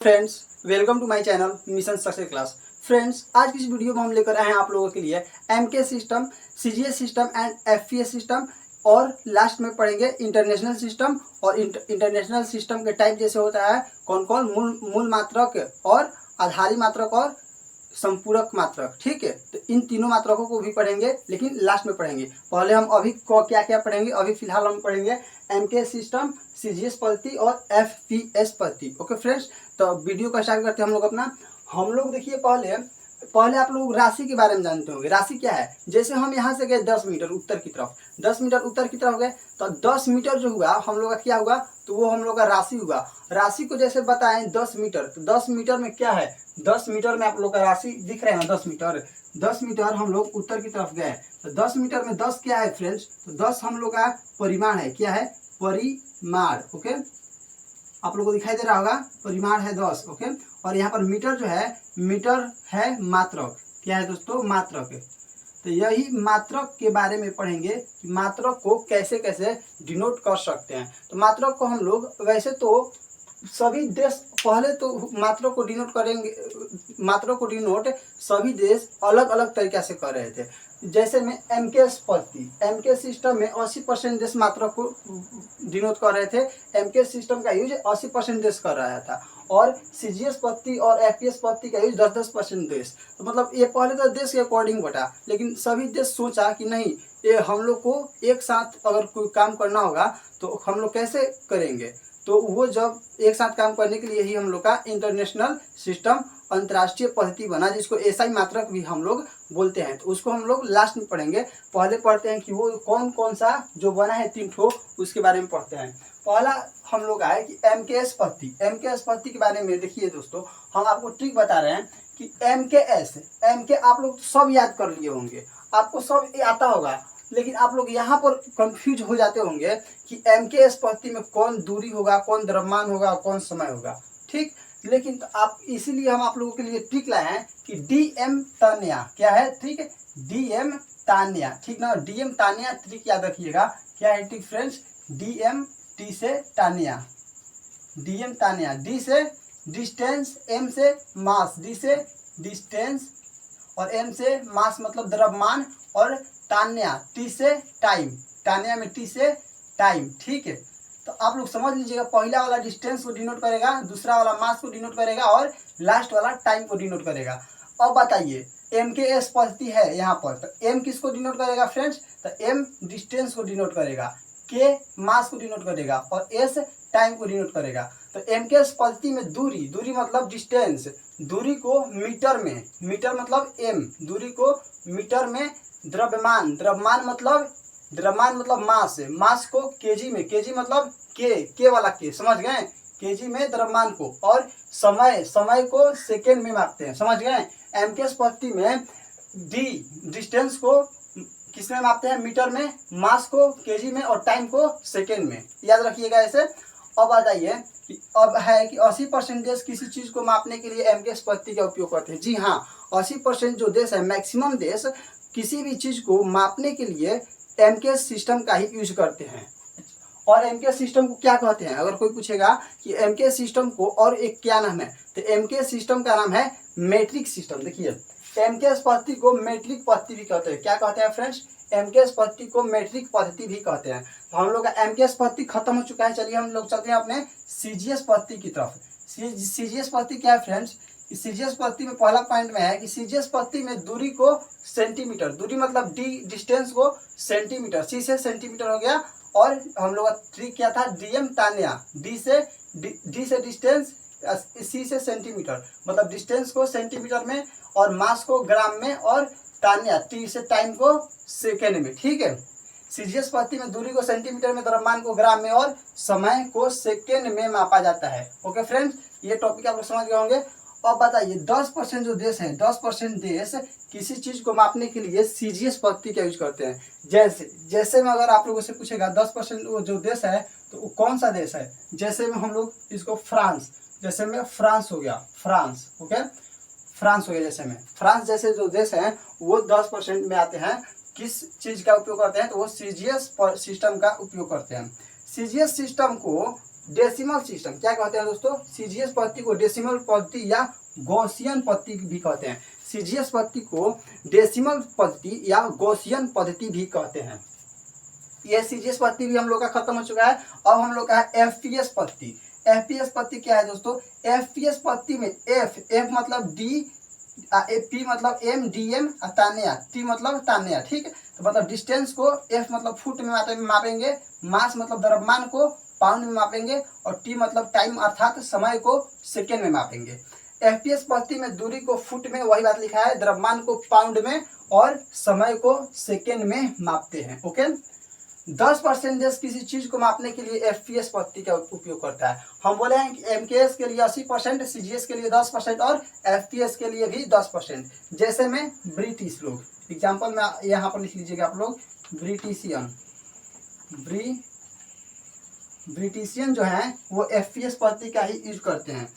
Friends, welcome to my channel mission success class. Friends, आज की इस वीडियो में हम लेकर आए हैं आप लोगों के लिए MK system, CGS system and FPS system और लास्ट में पढ़ेंगे इंटरनेशनल सिस्टम। और इंटरनेशनल सिस्टम के टाइप जैसे होता है कौन कौन मूल मात्रक और आधारी मात्रक और संपूरक मात्रक। ठीक है, तो इन तीनों मात्रकों को भी पढ़ेंगे लेकिन लास्ट में पढ़ेंगे। पहले हम अभी को क्या क्या पढ़ेंगे, अभी फिलहाल हम पढ़ेंगे एमके सिस्टम, सीजीएस पद्धति और एफपीएस पद्धति। ओके फ्रेंड्स, तो वीडियो का स्टार्ट करते हैं हम लोग अपना। हम लोग देखिए पहले आप लोग राशि के बारे में जानते होंगे। राशि क्या है, जैसे हम यहाँ से गए 10 मीटर उत्तर की तरफ, 10 मीटर उत्तर की तरफ गए तो 10 मीटर जो हुआ हम लोग का क्या हुआ, तो वो हम लोग का राशि हुआ। राशि को जैसे बताएं 10 मीटर, तो 10 मीटर में क्या है, 10 मीटर में आप लोग का राशि दिख रहे हैं 10 मीटर। 10 मीटर हम लोग उत्तर की तरफ गए तो 10 मीटर में 10 क्या है फ्रेंड्स, तो 10 हम लोग का परिमाण है। क्या है, परिमाण। ओके, आप लोगों को दिखाई दे रहा होगा, परिमाण है 10। ओके, और यहाँ पर मीटर जो है, मीटर है मात्रक। क्या है दोस्तों, मात्रक। तो यही मात्रक के बारे में पढ़ेंगे कि मात्रक को कैसे कैसे डिनोट कर सकते हैं। तो मात्रक को हम लोग वैसे तो सभी देश पहले तो मात्रा को डिनोट करेंगे, मात्रा को डिनोट सभी देश अलग अलग तरीक़ा से कर रहे थे। जैसे में एमके सिस्टम में 80% देश मात्रा को डिनोट कर रहे थे। एमके सिस्टम का यूज 80% देश कर रहा था और सीजीएस पद्धति और एफपीएस पद्धति का यूज 10-10% देश। तो मतलब ये पहले तो देश के अकॉर्डिंग बटा, लेकिन सभी देश सोचा कि नहीं, ये हम लोग को एक साथ अगर कोई काम करना होगा तो हम लोग कैसे करेंगे। तो वो जब एक साथ काम करने के लिए ही हम लोग का इंटरनेशनल सिस्टम, अंतर्राष्ट्रीय पद्धति बना, जिसको एसआई मात्रक भी हम लोग बोलते हैं। तो उसको हम लोग लास्ट में पढ़ेंगे। पहले पढ़ते हैं कि वो कौन कौन सा जो बना है 3 ठो, उसके बारे में पढ़ते हैं। पहला हम लोग आए कि एमकेएस पद्धति के बारे में। देखिए दोस्तों, हम आपको ट्रिक बता रहे हैं कि एमके आप लोग सब याद कर लिए होंगे, आपको सब आता होगा, लेकिन आप लोग यहाँ पर कंफ्यूज हो जाते होंगे कि एमकेएस पद्धति में कौन दूरी होगा, कौन द्रव्यमान होगा, कौन समय होगा। ठीक, लेकिन तो आप इसीलिए हम आप लोगों के लिए ट्रिक लाए हैं कि डीएम तान्या। क्या है ट्रिक, डीएम तान्या। ठीक ना, डीएम तान्या ट्रिक याद रखिएगा। क्या है ट्रिक फ्रेंड्स, डीएम, टी से तान्या, डीएम तान्या। डी से डिस्टेंस, एम से मास, डी से डिस्टेंस और एम से मास मतलब द्रव्यमान, और तान्या टी से टाइम, तान्या में टी से टाइम। ठीक है, तो आप लोग समझ लीजिएगा, पहला वाला डिस्टेंस को डिनोट करेगा, दूसरा वाला मास को डिनोट करेगा और लास्ट वाला टाइम को डिनोट करेगा। अब बताइए, एम के एस पद्धति है यहाँ पर, तो एम किसको डिनोट करेगा फ्रेंड्स, तो एम डिस्टेंस को डिनोट करेगा, के मास को डिनोट करेगा और एस टाइम को डिनोट करेगा। तो एम के एस पद्धति में दूरी मतलब डिस्टेंस, दूरी को मीटर में, मीटर मतलब एम, दूरी को मीटर में, द्रव्यमान मतलब मास, मास को केजी में, केजी मतलब के वाला के, समझ गए, केजी में द्रव्यमान को, और समय को सेकेंड में मापते हैं, समझ गए। एमकेएस पद्धति में डिस्टेंस को किस में मापते हैं, मीटर में, मास को केजी में और टाइम को सेकेंड में, याद रखिएगा ऐसे। अब बताइए कि अब है कि 80% देश किसी चीज को मापने के लिए एमकेएस पद्धति का उपयोग करते हैं। जी हाँ, 80% जो देश है, मैक्सिमम देश किसी भी चीज को मापने के लिए एमकेएस सिस्टम का ही यूज करते हैं। और एमकेएस सिस्टम को क्या कहते हैं, अगर कोई पूछेगा कि एमकेएस सिस्टम को और एक क्या नाम है, तो एमकेएस सिस्टम का नाम है मैट्रिक सिस्टम। देखिए, एमकेएस पद्धति को मैट्रिक पद्धति भी कहते हैं। क्या कहते हैं फ्रेंड्स, एमकेएस पद्धति को मैट्रिक पद्धति भी कहते हैं। तो हम लोग का एमकेएस पद्धति खत्म हो चुका है। चलिए हम लोग चलते हैं अपने सीजीएस पद्धति की तरफ। सीजीएस पद्धति क्या है फ्रेंड्स, सीजीएस पद्धति में पहला पॉइंट में है कि सीजीएस पद्धति में दूरी को सेंटीमीटर, दूरी मतलब डी, डिस्टेंस को सेंटीमीटर, सी से सेंटीमीटर हो गया। और हम लोग का ट्रिक क्या था, डीएम तान्या, डी से डिस्टेंस, सी से सेंटीमीटर मतलब डिस्टेंस को सेंटीमीटर में और मास को ग्राम में, और तान्या टी से टाइम को सेकेंड में। ठीक है, सीजीएस पद्धति में दूरी को सेंटीमीटर में, द्रव्यमान को ग्राम में और समय को सेकेंड में मापा जाता है। ओके फ्रेंड्स, ये टॉपिक आप लोग समझ गए होंगे। अब बताइए 10% जो देश हैं, 10% देश किसी चीज को मापने के लिए सीजीएस पद्धति का यूज करते हैं। जैसे में अगर आप लोगों से पूछेगा 10% जो देश है तो वो कौन सा देश है, जैसे में हम लोग इसको फ्रांस, जैसे में फ्रांस हो गया, फ्रांस। ओके, फ्रांस हो गया, जैसे में फ्रांस जैसे जो देश हैं वो 10% में आते हैं। किस चीज का उपयोग करते हैं, तो वो सीजीएस सिस्टम का उपयोग करते हैं। सीजीएस सिस्टम को डेसिमल सिस्टम क्या कहते हैं दोस्तों? सीजीएस पद्धति को डेसिमल पद्धति या गॉसियन पद्धति भी कहते हैं। सीजीएस पद्धति को डेसिमल पद्धति या गॉसियन पद्धति भी कहते हैं। ये सीजीएस पद्धति भी हम लोग का खत्म हो चुका है। अब हम लोग का है एफपीएस पद्धति। एफपीएस पद्धति क्या है दोस्तों? एफपीएस पद्धति में एफ मतलब डी, पी मतलब एम, डी एम, तान्या, टी मतलब तान्या, ठीक है। तो मतलब डिस्टेंस को एफ मतलब फुट में मापेंगे, मास मतलब द्रव्यमान को पाउंड में मापेंगे, और टी मतलब टाइम अर्थात समय को सेकेंड में मापेंगे। एफपीएस पद्धति में दूरी को फुट में, वही बात लिखा है, द्रव्यमान को पाउंड में और समय को सेकेंड में मापते हैं। ओके, 10% किसी चीज को मापने के लिए एफपीएस पद्धति का उपयोग करता है। हम बोले हैं कि एमकेएस के लिए 80%, सीजीएस के लिए 10% और एफपीएस के लिए भी 10%। जैसे में ब्रिटिश लोग, एग्जांपल में यहाँ पर लिख लीजिएगा आप लोग, ब्रिटिशियन जो है वो एफपीएस पद्धति का ही यूज करते हैं।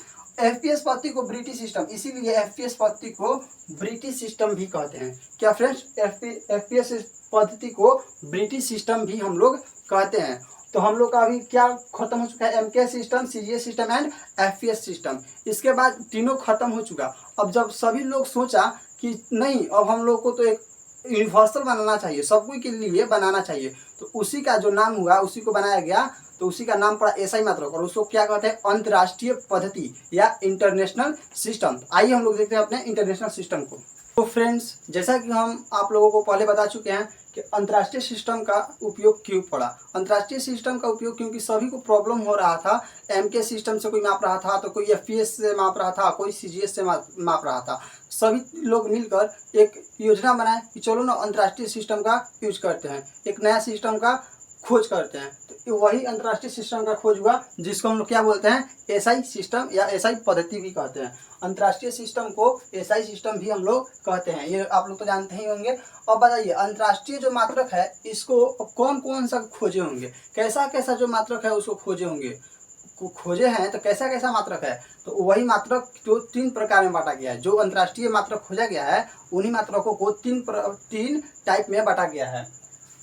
एफपीएस पद्धति को ब्रिटिश सिस्टम, इसीलिए एफपीएस पद्धति को ब्रिटिश सिस्टम भी कहते हैं। क्या फ्रेंड्स? एफपीएस पद्धति को ब्रिटिश सिस्टम भी हम लोग कहते हैं। तो हम लोग का अभी क्या खत्म हो चुका है? MKS system, CGS system and FPS system. इसके बाद तीनों खत्म हो चुका। अब जब सभी लोग सोचा कि नहीं, अब हम लोग को तो एक यूनिवर्सल बनाना चाहिए, सबको के लिए बनाना चाहिए, तो उसी का जो नाम हुआ उसी को बनाया गया। तो उसी का नाम पड़ा एसआई मात्रक, और उसको क्या कहते हैं? अंतर्राष्ट्रीय पद्धति या इंटरनेशनल सिस्टम। आइए हम लोग देखते हैं अपने इंटरनेशनल सिस्टम को। तो फ्रेंड्स, जैसा कि हम आप लोगों को पहले बता चुके हैं कि अंतर्राष्ट्रीय सिस्टम का उपयोग क्यों पड़ा। अंतर्राष्ट्रीय सिस्टम का उपयोग क्योंकि सभी को प्रॉब्लम हो रहा था। एमके सिस्टम से कोई माप रहा था, तो कोई एफपीएस से माप रहा था, कोई सीजीएस से माप रहा था। सभी लोग मिलकर एक योजना बनाए कि चलो ना अंतर्राष्ट्रीय सिस्टम का यूज करते हैं, एक नया सिस्टम का खोज करते हैं। तो वही अंतर्राष्ट्रीय सिस्टम का खोज हुआ, जिसको हम लोग क्या बोलते हैं? एसआई सिस्टम या एसआई पद्धति भी कहते हैं। अंतर्राष्ट्रीय सिस्टम को एसआई सिस्टम भी हम लोग कहते हैं, ये आप लोग तो जानते ही होंगे। अब बताइए, अंतर्राष्ट्रीय जो मात्रक है इसको कौन कौन सा खोजे होंगे, कैसा कैसा जो मात्रक है उसको खोजे होंगे, खोजे हैं। तो कैसा कैसा मात्रक है? तो वही मात्रक जो 3 प्रकार में बांटा गया है। जो अंतर्राष्ट्रीय मात्रक खोजा गया है उन्हीं मात्रकों को 3 टाइप में बांटा गया है।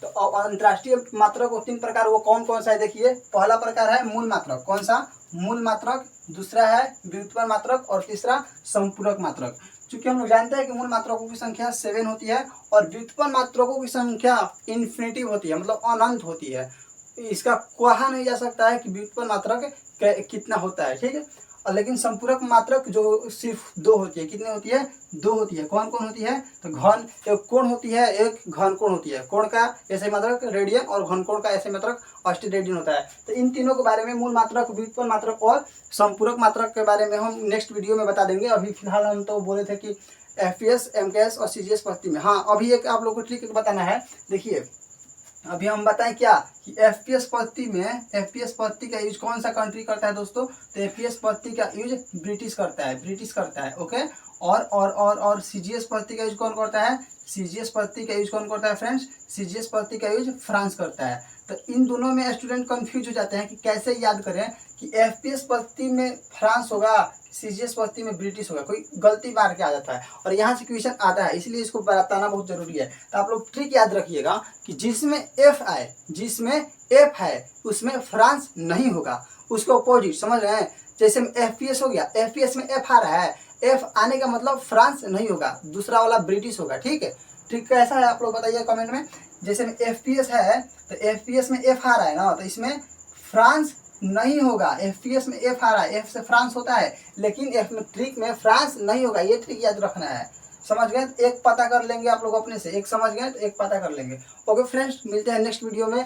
तो अंतर्राष्ट्रीय मात्रक को 3 प्रकार, वो कौन कौन सा है देखिए। पहला प्रकार है मूल मात्रक। कौन सा? मूल मात्रक। दूसरा है व्युत्पन्न मात्रक, और तीसरा संपूरक मात्रक। चूंकि हम लोग जानते हैं कि मूल मात्रकों की संख्या 7 होती है और व्युत्पन्न मात्रकों की संख्या इन्फिनिटिव होती है, मतलब अनंत होती है। इसका कहा नहीं जा सकता है कि व्युत्पन्न मात्रक कितना होता है, ठीक है। और लेकिन संपूरक मात्रक जो सिर्फ 2 होती है। कितनी होती है? 2 होती है। कौन कौन होती है? तो घन, एक कोण होती है, एक घन कोण होती है। कोण का ऐसे मात्रक रेडियन, और घन कोण का ऐसे मात्रक ऑस्टेरेडियन होता है। तो इन तीनों के बारे में, मूल मात्रक, व्युत्पन्न मात्रक और संपूरक मात्रक के बारे में हम नेक्स्ट वीडियो में बता देंगे। अभी फिलहाल हम तो बोले थे कि एफपीएस, एमकेएस और सीजीएस पद्धति में। हाँ, अभी एक आप लोग को ट्रिक बताना है। देखिए, अभी हम बताएं क्या कि एफपीएस पद्धति में, एफपीएस पद्धति का यूज कौन सा कंट्री करता है दोस्तों? तो एफपीएस पद्धति का यूज ब्रिटिश करता है, ओके। और सीजीएस पद्धति का यूज कौन करता है? सीजीएस पद्धति का यूज कौन करता है फ्रेंड्स? सीजीएस पद्धति का यूज फ्रांस करता है। तो इन दोनों में स्टूडेंट कंफ्यूज हो जाते हैं कि कैसे याद करें कि एफपीएस पद्धति में फ्रांस होगा, सीजीएस पद्धति में ब्रिटिश होगा। कोई गलती मार के आ जाता है और यहाँ से क्वेश्चन आता है, इसलिए इसको बताना बहुत जरूरी है। तो आप लोग ट्रिक याद रखिएगा कि जिसमें एफ है उसमें फ्रांस नहीं होगा, उसको अपोजिट, समझ रहे हैं। जैसे एफपीएस हो गया, एफपीएस में एफ आ रहा है, एफ आने का मतलब फ्रांस नहीं होगा, दूसरा वाला ब्रिटिश होगा, ठीक है। ट्रिक कैसा है आप लोग बताइए कमेंट में। जैसे में एफपीएस है तो एफपीएस में एफ आ रहा है ना, तो इसमें फ्रांस नहीं होगा। एफपीएस में एफ आ रहा है, एफ से फ्रांस होता है, लेकिन एफ में ट्रिक में फ्रांस नहीं होगा। ये ट्रिक याद रखना है, समझ गए। एक पता कर लेंगे आप लोग अपने से, एक समझ गए तो एक पता कर लेंगे। ओके फ्रेंड्स, मिलते हैं नेक्स्ट वीडियो में।